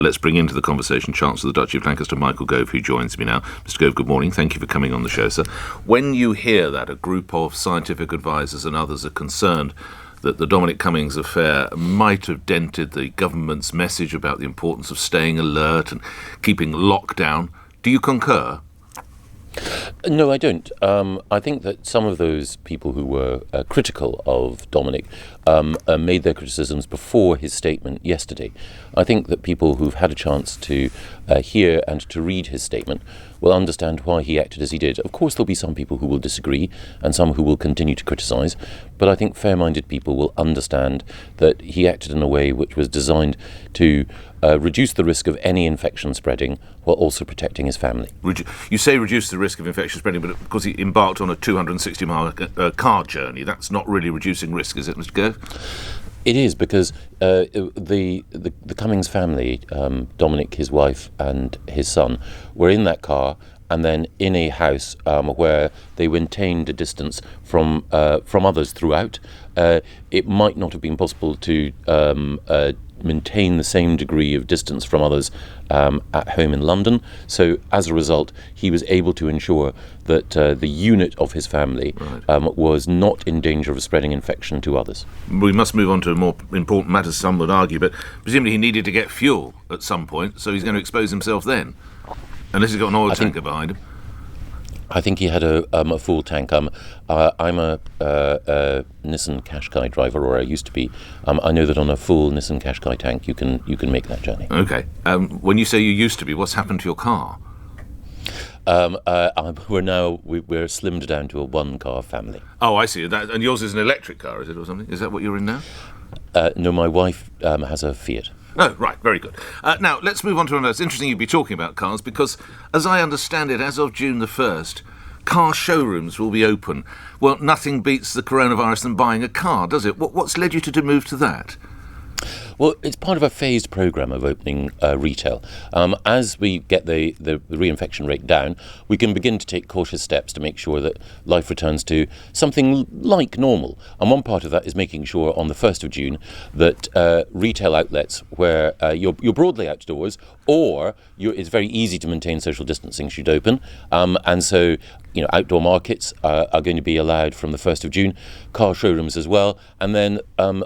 Let's bring into the conversation Chancellor of the Duchy of Lancaster, Michael Gove, who joins me now. Mr Gove, good morning. Thank you for coming on the show, sir. When you hear that a group of scientific advisors and others are concerned that the Dominic Cummings affair might have dented the government's message about the importance of staying alert and keeping lockdown, do you concur? No, I don't. I think that some of those people who were critical of Dominic made their criticisms before his statement yesterday. I think that people who've had a chance to hear and to read his statement will understand why he acted as he did. Of course, there'll be some people who will disagree and some who will continue to criticise, but I think fair-minded people will understand that he acted in a way which was designed to reduce the risk of any infection spreading while also protecting his family. You say reduce the risk of infection spreading, but because he embarked on a 260-mile car journey, that's not really reducing risk, is it, Mr Gove? It is, because the Cummings family, Dominic, his wife and his son, were in that car and then in a house where they maintained a distance from others throughout. It might not have been possible to maintain the same degree of distance from others at home in London. So as a result, he was able to ensure that the unit of his family was not in danger of spreading infection to others. We must move on to more important matters, some would argue, but presumably he needed to get fuel at some point, so he's going to expose himself then, unless he's got an oil tanker behind him. I think he had a full tank. I'm a Nissan Qashqai driver, or I used to be. I know that on a full Nissan Qashqai tank, you can make that journey. Okay. When you say you used to be, what's happened to your car? We're slimmed down to a one-car family. Oh, I see. And yours is an electric car, is it, or something? Is that what you're in now? No, my wife has a Fiat. Oh, right, very good. Now, let's move on to another. It's interesting you'd be talking about cars because, as I understand it, as of June the 1st, car showrooms will be open. Well, nothing beats the coronavirus than buying a car, does it? What's led you to move to that? Well, it's part of a phased programme of opening retail. As we get the reinfection rate down, we can begin to take cautious steps to make sure that life returns to something like normal. And one part of that is making sure on the 1st of June that retail outlets where you're broadly outdoors or it's very easy to maintain social distancing should open. And so outdoor markets are going to be allowed from the 1st of June, car showrooms as well, and then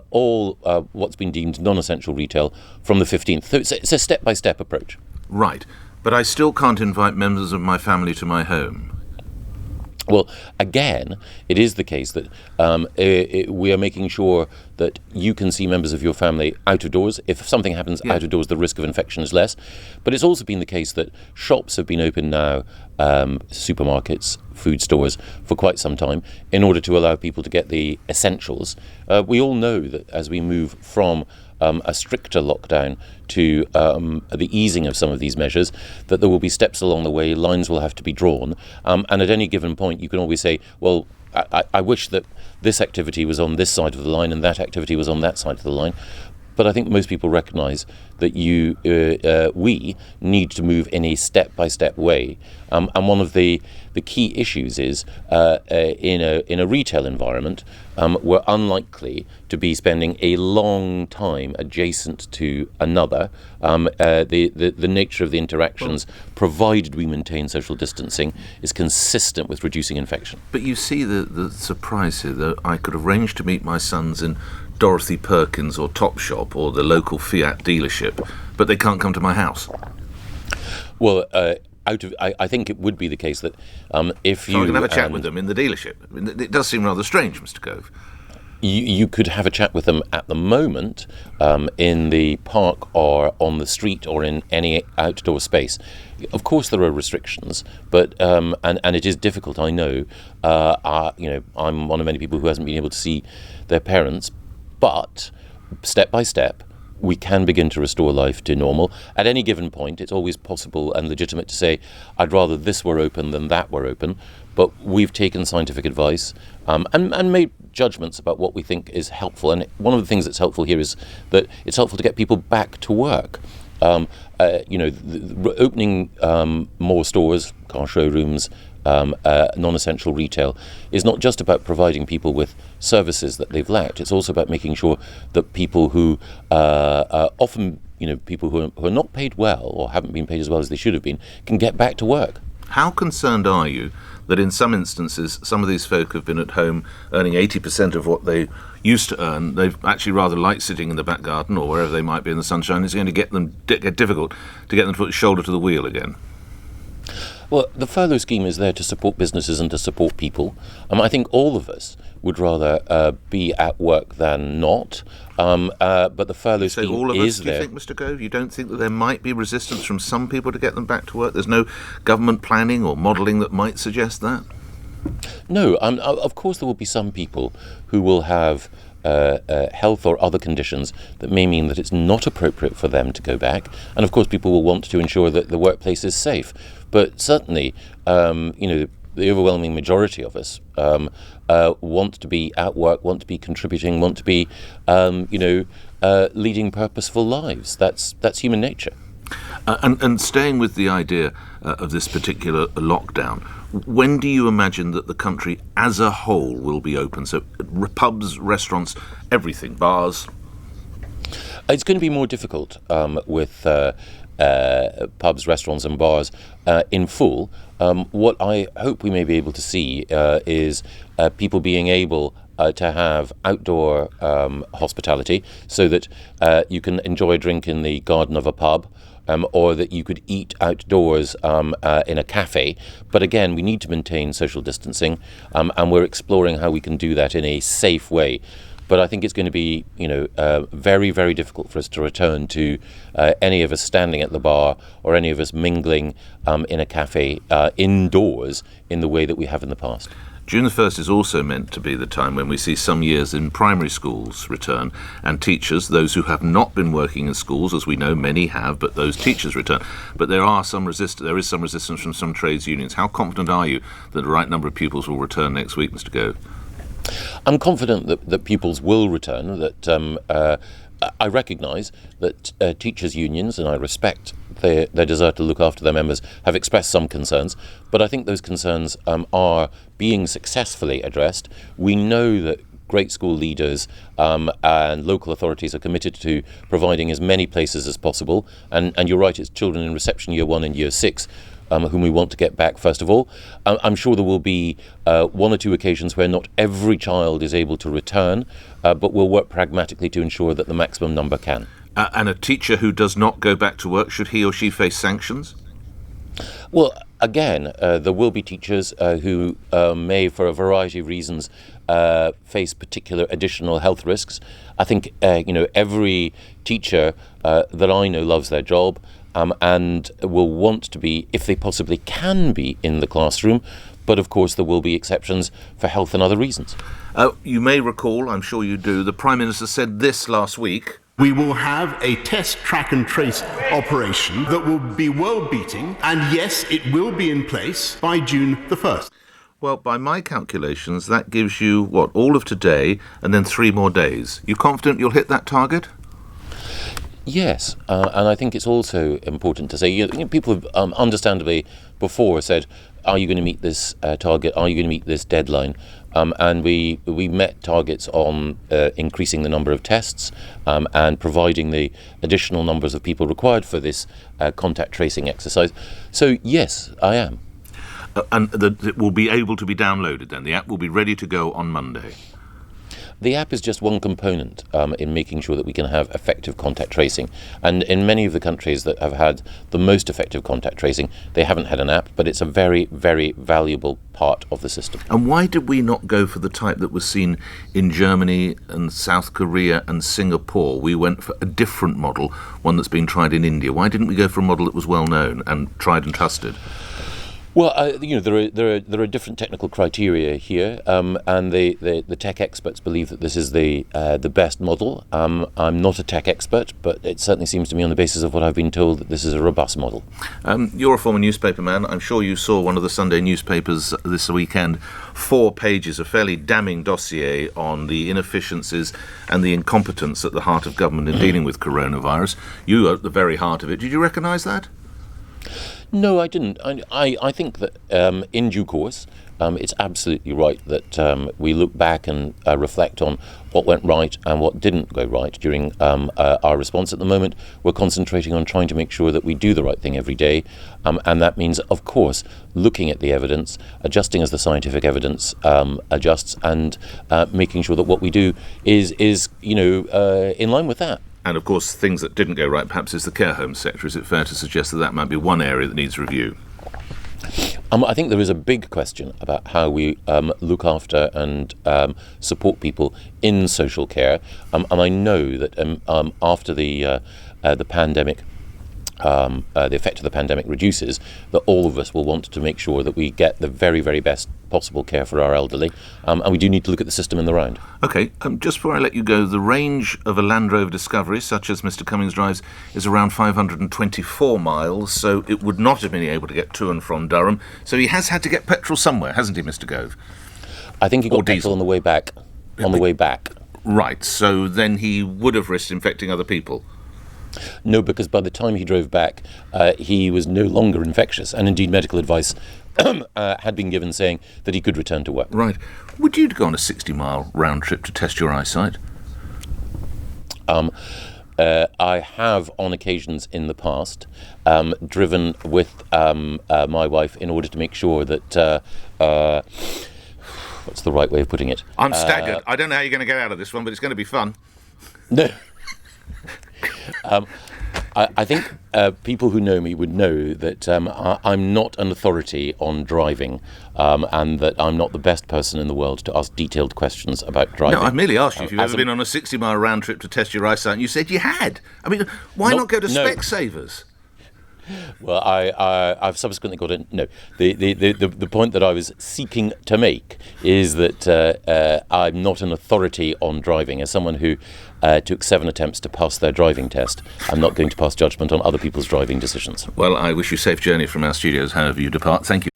all what's been deemed non-essential retail from the 15th. So it's a step-by-step approach. Right, but I still can't invite members of my family to my home. Well, again, it is the case that we are making sure that you can see members of your family out of doors. If something happens out of doors, the risk of infection is less. But it's also been the case that shops have been open now, supermarkets, food stores, for quite some time, in order to allow people to get the essentials. We all know that as we move from a stricter lockdown to the easing of some of these measures, that there will be steps along the way, lines will have to be drawn, and at any given point you can always say, well, I wish that this activity was on this side of the line and that activity was on that side of the line. But I think most people recognise that we need to move in a step-by-step way. And one of the key issues is in a retail environment, we're unlikely to be spending a long time adjacent to another. The nature of the interactions, provided we maintain social distancing, is consistent with reducing infection. But you see the surprise here, that I could arrange to meet my sons in Dorothy Perkins or Topshop or the local Fiat dealership, but they can't come to my house. Well, I think it would be the case that if you... So I can have a chat with them in the dealership. I mean, it does seem rather strange, Mr Gove. You could have a chat with them at the moment in the park or on the street or in any outdoor space. Of course, there are restrictions, but and it is difficult. I know. I'm one of many people who hasn't been able to see their parents, but step by step, we can begin to restore life to normal. At any given point, it's always possible and legitimate to say, I'd rather this were open than that were open. But we've taken scientific advice and made judgments about what we think is helpful. And one of the things that's helpful here is that it's helpful to get people back to work. Opening more stores, car showrooms, non-essential retail is not just about providing people with services that they've lacked. It's also about making sure that people who often people who are not paid well or haven't been paid as well as they should have been can get back to work. How concerned are you that in some instances some of these folk have been at home earning 80% of what they used to earn? They've actually rather liked sitting in the back garden or wherever they might be in the sunshine. It's going to get difficult to get them to put shoulder to the wheel again. Well, the furlough scheme is there to support businesses and to support people. I think all of us would rather be at work than not. But the furlough scheme all of is us, there. Do you think, Mr Gove? You don't think that there might be resistance from some people to get them back to work? There's no government planning or modelling that might suggest that? No, of course there will be some people who will have health or other conditions that may mean that it's not appropriate for them to go back. And of course people will want to ensure that the workplace is safe. But certainly, the overwhelming majority of us want to be at work, want to be contributing, want to be, leading purposeful lives. That's human nature. And staying with the idea of this particular lockdown, when do you imagine that the country as a whole will be open? So pubs, restaurants, everything, bars? It's going to be more difficult with pubs, restaurants and bars in full. What I hope we may be able to see is people being able to have outdoor hospitality so that you can enjoy a drink in the garden of a pub. Or that you could eat outdoors in a cafe. But again, we need to maintain social distancing, and we're exploring how we can do that in a safe way. But I think it's going to be, very, very difficult for us to return to any of us standing at the bar or any of us mingling in a cafe indoors in the way that we have in the past. June the 1st is also meant to be the time when we see some years in primary schools return, and teachers, those who have not been working in schools, as we know many have, but those teachers return. But there is some resistance from some trades unions. How confident are you that the right number of pupils will return next week, Mr Gove? I'm confident that pupils will return, that I recognise that teachers' unions, and I respect their desire to look after their members, have expressed some concerns, but I think those concerns are being successfully addressed. We know that great school leaders and local authorities are committed to providing as many places as possible, and you're right, it's children in reception year 1 and year 6 whom we want to get back first of all. I'm sure there will be 1 or 2 occasions where not every child is able to return, but we'll work pragmatically to ensure that the maximum number can. And a teacher who does not go back to work, should he or she face sanctions? Well, again, there will be teachers who may, for a variety of reasons, face particular additional health risks. I think, every teacher that I know loves their job and will want to be, if they possibly can be, in the classroom. But of course there will be exceptions for health and other reasons. You may recall, I'm sure you do, the Prime Minister said this last week. We will have a test, track and trace operation that will be world-beating, and yes, it will be in place by June the 1st. Well, by my calculations, that gives you, all of today and then 3 more days. You confident you'll hit that target? Yes, and I think it's also important to say, people have understandably before said, are you going to meet this target? Are you going to meet this deadline? And we met targets on increasing the number of tests and providing the additional numbers of people required for this contact tracing exercise. So yes, I am. And it will be able to be downloaded then? The app will be ready to go on Monday? The app is just one component in making sure that we can have effective contact tracing. And in many of the countries that have had the most effective contact tracing, they haven't had an app, but it's a very, very valuable part of the system. And why did we not go for the type that was seen in Germany and South Korea and Singapore? We went for a different model, one that's been tried in India. Why didn't we go for a model that was well known and tried and trusted? Well, there are different technical criteria here, and the tech experts believe that this is the best model. I'm not a tech expert, but it certainly seems to me, on the basis of what I've been told, that this is a robust model. You're a former newspaper man. I'm sure you saw one of the Sunday newspapers this weekend. 4 pages, a fairly damning dossier on the inefficiencies and the incompetence at the heart of government in dealing with coronavirus. You are at the very heart of it. Did you recognise that? No, I didn't. I think that in due course, it's absolutely right that we look back and reflect on what went right and what didn't go right during our response. At the moment, we're concentrating on trying to make sure that we do the right thing every day, and that means, of course, looking at the evidence, adjusting as the scientific evidence adjusts, and making sure that what we do is in line with that. And, of course, things that didn't go right perhaps is the care home sector. Is it fair to suggest that that might be one area that needs review? I think there is a big question about how we look after and support people in social care. And I know that after the pandemic, the effect of the pandemic reduces, that all of us will want to make sure that we get the very, very best possible care for our elderly, and we do need to look at the system in the round. OK, just before I let you go, the range of a Land Rover Discovery, such as Mr Cummings drives, is around 524 miles, so it would not have been able to get to and from Durham. So he has had to get petrol somewhere, hasn't he, Mr Gove? I think he got petrol on the way back. Right, so then he would have risked infecting other people. No, because by the time he drove back, he was no longer infectious, and indeed medical advice had been given saying that he could return to work. Right. Would you go on a 60-mile round trip to test your eyesight? I have, on occasions in the past, driven with my wife in order to make sure that... what's the right way of putting it? I'm staggered. I don't know how you're going to get out of this one, but it's going to be fun. No. I think people who know me would know that I'm not an authority on driving, and that I'm not the best person in the world to ask detailed questions about driving. No, I merely asked you if you've ever been on a 60-mile round trip to test your eyesight, and you said you had. I mean, why not go to Specsavers? Well, I've subsequently got in. No, the point that I was seeking to make is that I'm not an authority on driving. As someone who took 7 attempts to pass their driving test, I'm not going to pass judgment on other people's driving decisions. Well, I wish you safe journey from our studios, however you depart. Thank you.